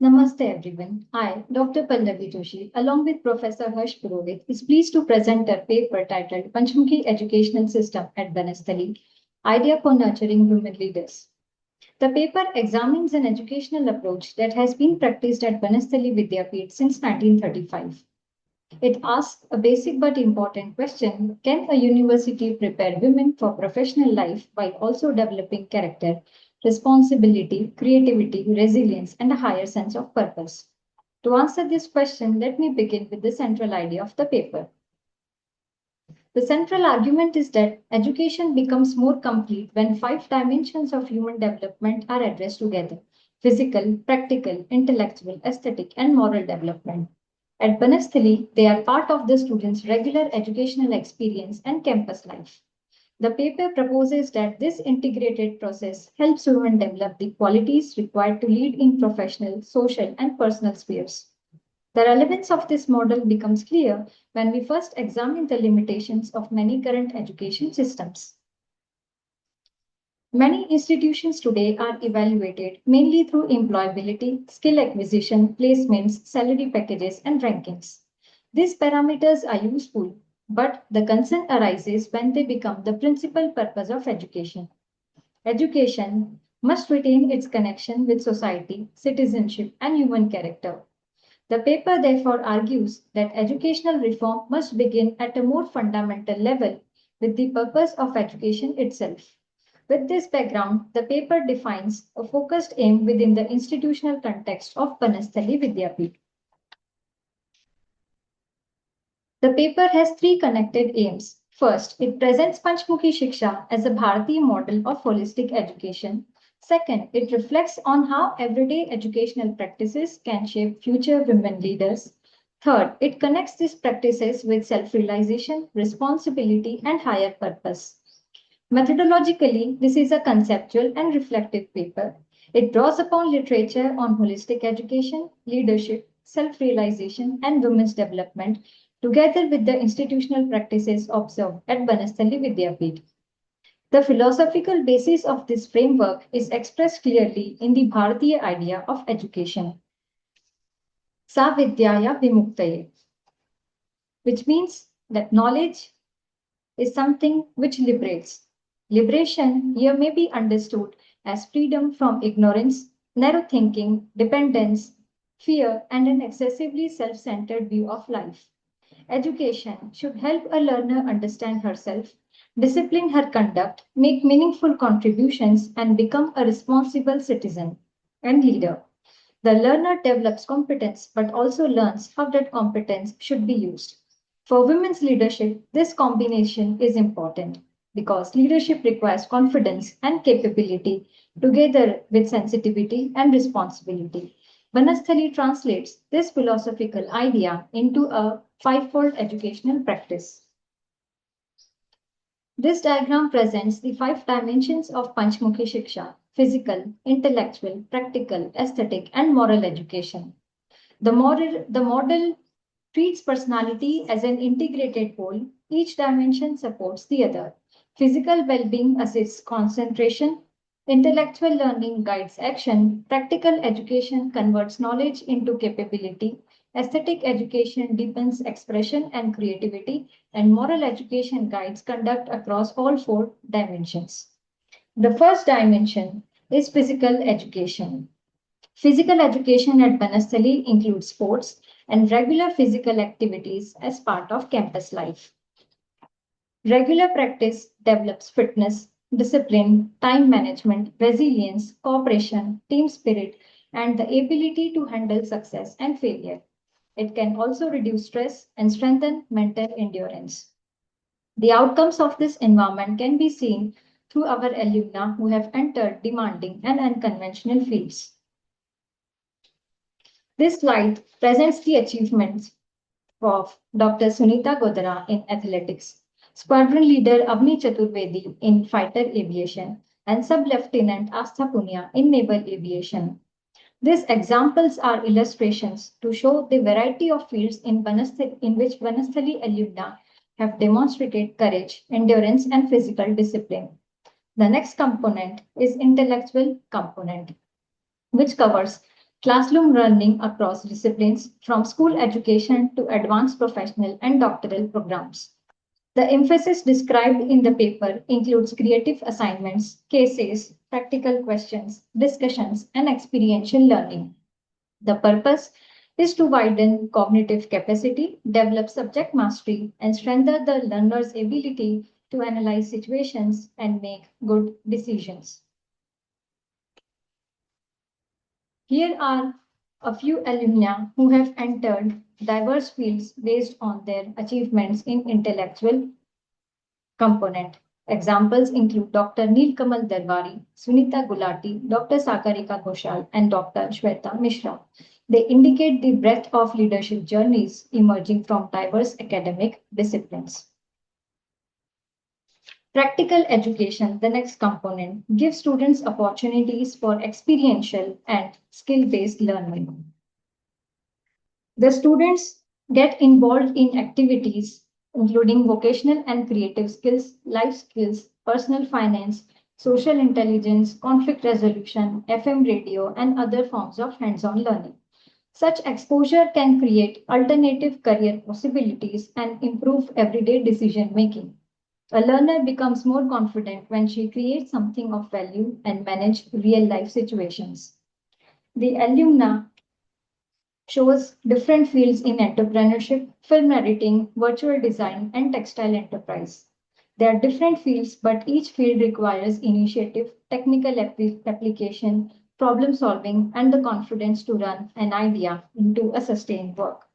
Namaste everyone. I, Dr. Pallavi Joshi, along with Professor Harsh Purohit, is pleased to present a paper titled Panchmukhi Educational System at Banasthali, Idea for Nurturing Women Leaders. The paper examines an educational approach that has been practiced at Banasthali Vidyapeeth since 1935. It asks a basic but important question: can a university prepare women for professional life while also developing character, responsibility, creativity, resilience, and a higher sense of purpose? To answer this question, let me begin with the central idea of the paper. The central argument is that education becomes more complete when five dimensions of human development are addressed together: physical, practical, intellectual, aesthetic, and moral development. At Banasthali, they are part of the students' regular educational experience and campus life. The paper proposes that this integrated process helps women develop the qualities required to lead in professional, social, and personal spheres. The relevance of this model becomes clear when we first examine the limitations of many current education systems. Many institutions today are evaluated mainly through employability, skill acquisition, placements, salary packages, and rankings. These parameters are useful, but the concern arises when they become the principal purpose of education. Education must retain its connection with society, citizenship, and human character. The paper therefore argues that educational reform must begin at a more fundamental level with the purpose of education itself. With this background, the paper defines a focused aim within the institutional context of Banasthali Vidyapeeth. The paper has three connected aims. First, it presents Panchmukhi Shiksha as a Bharatiya model of holistic education. Second, it reflects on how everyday educational practices can shape future women leaders. Third, it connects these practices with self-realization, responsibility, and higher purpose. Methodologically, this is a conceptual and reflective paper. It draws upon literature on holistic education, leadership, self-realization, and women's development, together with the institutional practices observed at Banasthali Vidyapeeth. The philosophical basis of this framework is expressed clearly in the Bharatiya idea of education, Sa Vidyaya Vimuktaye, which means that knowledge is something which liberates. Liberation here may be understood as freedom from ignorance, narrow thinking, dependence, fear, and an excessively self centered view of life. Education should help a learner understand herself, discipline her conduct, make meaningful contributions, and become a responsible citizen and leader. The learner develops competence but also learns how that competence should be used. For women's leadership, this combination is important because leadership requires confidence and capability together with sensitivity and responsibility. Banasthali translates this philosophical idea into a fivefold educational practice. This diagram presents the five dimensions of Panchmukhi Shiksha: physical, intellectual, practical, aesthetic, and moral education. The model treats personality as an integrated whole. Each dimension supports the other. Physical well being assists concentration, intellectual learning guides action, practical education converts knowledge into capability, aesthetic education deepens expression and creativity, and moral education guides conduct across all four dimensions. The first dimension is physical education. Physical education at Banasthali includes sports and regular physical activities as part of campus life. Regular practice develops fitness, discipline, time management, resilience, cooperation, team spirit, and the ability to handle success and failure. It can also reduce stress and strengthen mental endurance. The outcomes of this environment can be seen through our alumni who have entered demanding and unconventional fields. This slide presents the achievements of Dr. Sunita Godara in athletics, Squadron Leader Avni Chaturvedi in fighter aviation, and Sub-Lieutenant Astha Punia in naval aviation. These examples are illustrations to show the variety of fields in which Banasthali alumni have demonstrated courage, endurance, and physical discipline. The next component is intellectual component, which covers Classroom learning across disciplines from school education to advanced professional and doctoral programs. The emphasis described in the paper includes creative assignments, cases, practical questions, discussions, and experiential learning. The purpose is to widen cognitive capacity, develop subject mastery, and strengthen the learner's ability to analyze situations and make good decisions. Here are a few alumni who have entered diverse fields based on their achievements in intellectual component. Examples include Dr. Neelkamal Darwari, Sunita Gulati, Dr. Sagarika Ghoshal, and Dr. Shweta Mishra. They indicate the breadth of leadership journeys emerging from diverse academic disciplines. Practical education, the next component, gives students opportunities for experiential and skill-based learning. The students get involved in activities including vocational and creative skills, life skills, personal finance, social intelligence, conflict resolution, FM radio, and other forms of hands on learning. Such exposure can create alternative career possibilities and improve everyday decision making. A learner becomes more confident when she creates something of value and manages real life situations. The alumna shows different fields in entrepreneurship, film editing, virtual design, and textile enterprise. They are different fields, but each field requires initiative, technical application, problem solving, and the confidence to run an idea into a sustained work.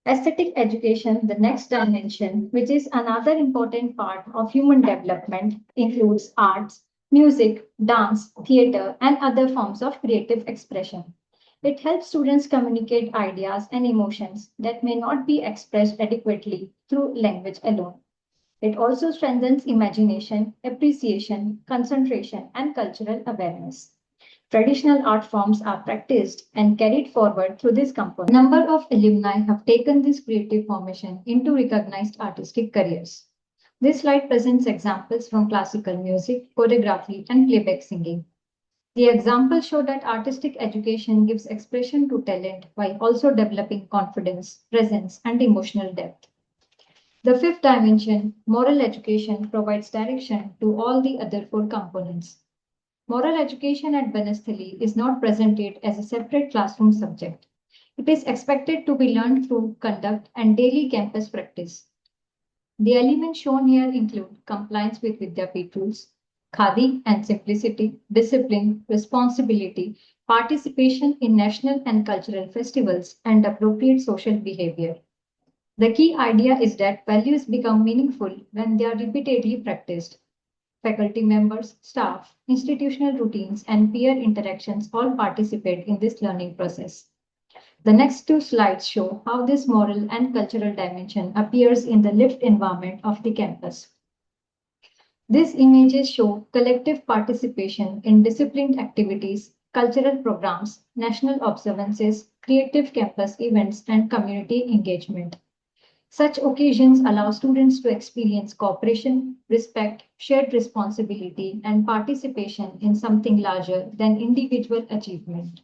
Aesthetic education, the next dimension, which is another important part of human development, includes arts, music, dance, theater, and other forms of creative expression. It helps students communicate ideas and emotions that may not be expressed adequately through language alone. It also strengthens imagination, appreciation, concentration, and cultural awareness. Traditional art forms are practiced and carried forward through this component. A number of alumni have taken this creative formation into recognized artistic careers. This slide presents examples from classical music, choreography, and playback singing. The examples show that artistic education gives expression to talent while also developing confidence, presence, and emotional depth. The fifth dimension, moral education, provides direction to all the other four components. Moral education at Banasthali is not presented as a separate classroom subject. It is expected to be learned through conduct and daily campus practice. The elements shown here include compliance with Vidyapeeth rules, khadi and simplicity, discipline, responsibility, participation in national and cultural festivals, and appropriate social behavior. The key idea is that values become meaningful when they are repeatedly practiced. Faculty members, staff, institutional routines, and peer interactions all participate in this learning process. The next two slides show how this moral and cultural dimension appears in the lived environment of the campus. These images show collective participation in disciplined activities, cultural programs, national observances, creative campus events, and community engagement. Such occasions allow students to experience cooperation, respect, shared responsibility, and participation in something larger than individual achievement.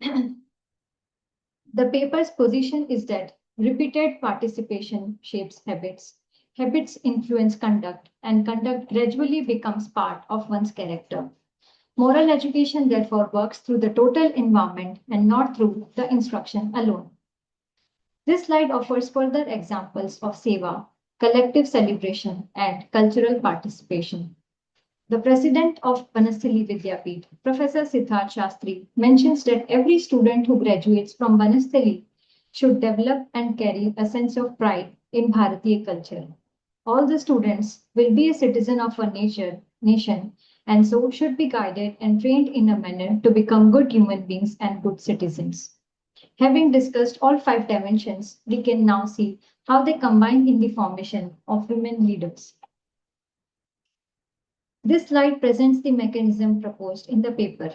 The paper's position is that repeated participation shapes habits. Habits influence conduct, and conduct gradually becomes part of one's character. Moral education therefore works through the total environment and not through the instruction alone. This slide offers further examples of seva, collective celebration, and cultural participation. The president of Banasthali Vidyapeeth, Professor Siddharth Shastri, mentions that every student who graduates from Banasthali should develop and carry a sense of pride in Bharatiya culture. All the students will be a citizen of a nation and so should be guided and trained in a manner to become good human beings and good citizens. Having discussed all five dimensions, we can now see how they combine in the formation of women leaders. This slide presents the mechanism proposed in the paper.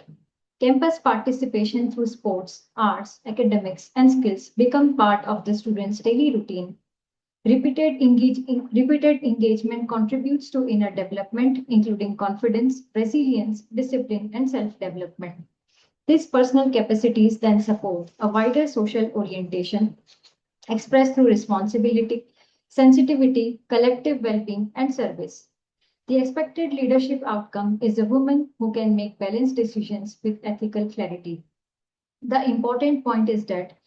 Campus participation through sports, arts, academics, and skills become part of the students' daily routine. Repeated engagement contributes to inner development, including confidence, resilience, discipline, and self-development. These personal capacities then support a wider social orientation expressed through responsibility, sensitivity, collective well-being, and service. The expected leadership outcome is a woman who can make balanced decisions with ethical clarity. The important point is that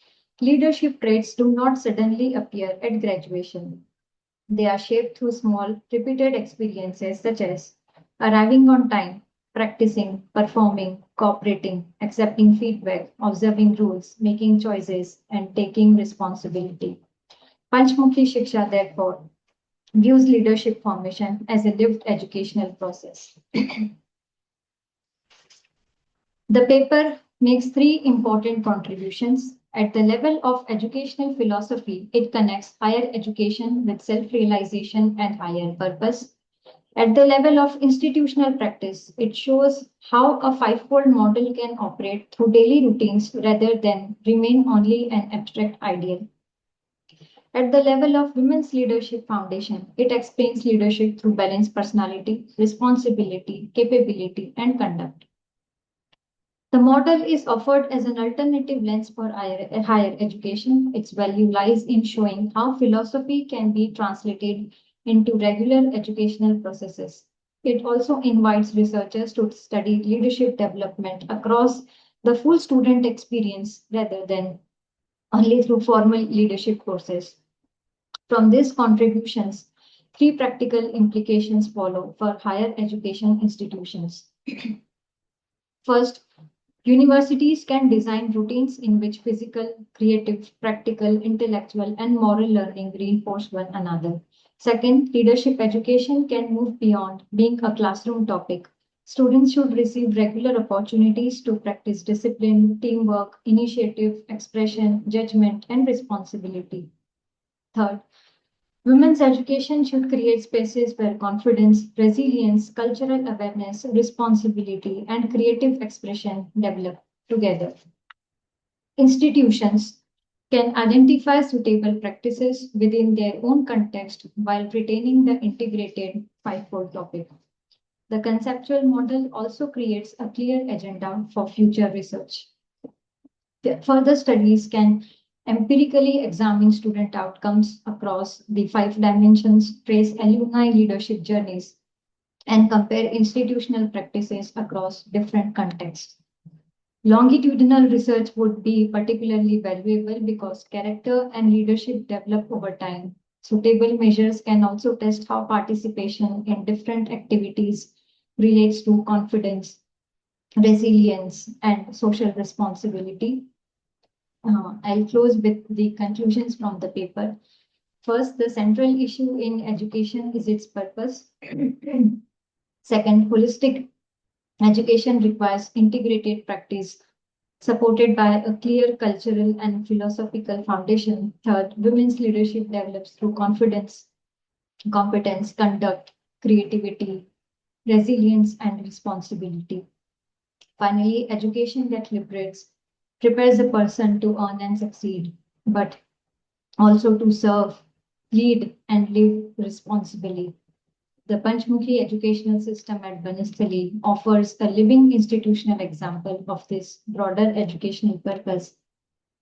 leadership traits do not suddenly appear at graduation. They are shaped through small, repeated experiences such as arriving on time, practicing, performing, cooperating, accepting feedback, observing rules, making choices, and taking responsibility. Panchmukhi Shiksha, therefore, views leadership formation as a lived educational process. The paper makes three important contributions. At the level of educational philosophy, it connects higher education with self-realization and higher purpose. At the level of institutional practice, it shows how a fivefold model can operate through daily routines rather than remain only an abstract ideal. At the level of Women's Leadership Foundation, it explains leadership through balanced personality, responsibility, capability, and conduct. The model is offered as an alternative lens for higher education. Its value lies in showing how philosophy can be translated into regular educational processes. It also invites researchers to study leadership development across the full student experience rather than only through formal leadership courses. From these contributions, three practical implications follow for higher education institutions. First, universities can design routines in which physical, creative, practical, intellectual, and moral learning reinforce one another. Second, leadership education can move beyond being a classroom topic. Students should receive regular opportunities to practice discipline, teamwork, initiative, expression, judgment, and responsibility. Third, women's education should create spaces where confidence, resilience, cultural awareness, responsibility, and creative expression develop together. Institutions can identify suitable practices within their own context while retaining the integrated fivefold topic. The conceptual model also creates a clear agenda for future research. Further studies can empirically examine student outcomes across the five dimensions, trace alumni leadership journeys, and compare institutional practices across different contexts. Longitudinal research would be particularly valuable because character and leadership develop over time. Suitable measures can also test how participation in different activities relates to confidence, resilience, and social responsibility. I'll close with the conclusions from the paper. First, the central issue in education is its purpose. Second, holistic education requires integrated practice supported by a clear cultural and philosophical foundation. Third, women's leadership develops through confidence, competence, conduct, creativity, resilience, and responsibility. Finally, education that liberates prepares a person to earn and succeed, but also to serve, lead, and live responsibly. The Panchmukhi educational system at Banasthali offers a living institutional example of this broader educational purpose.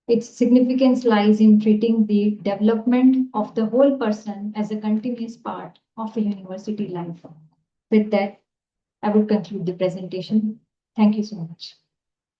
Its significance lies in treating the development of the whole person as a continuous part of a university life. With that, I would conclude the presentation. Thank you so much.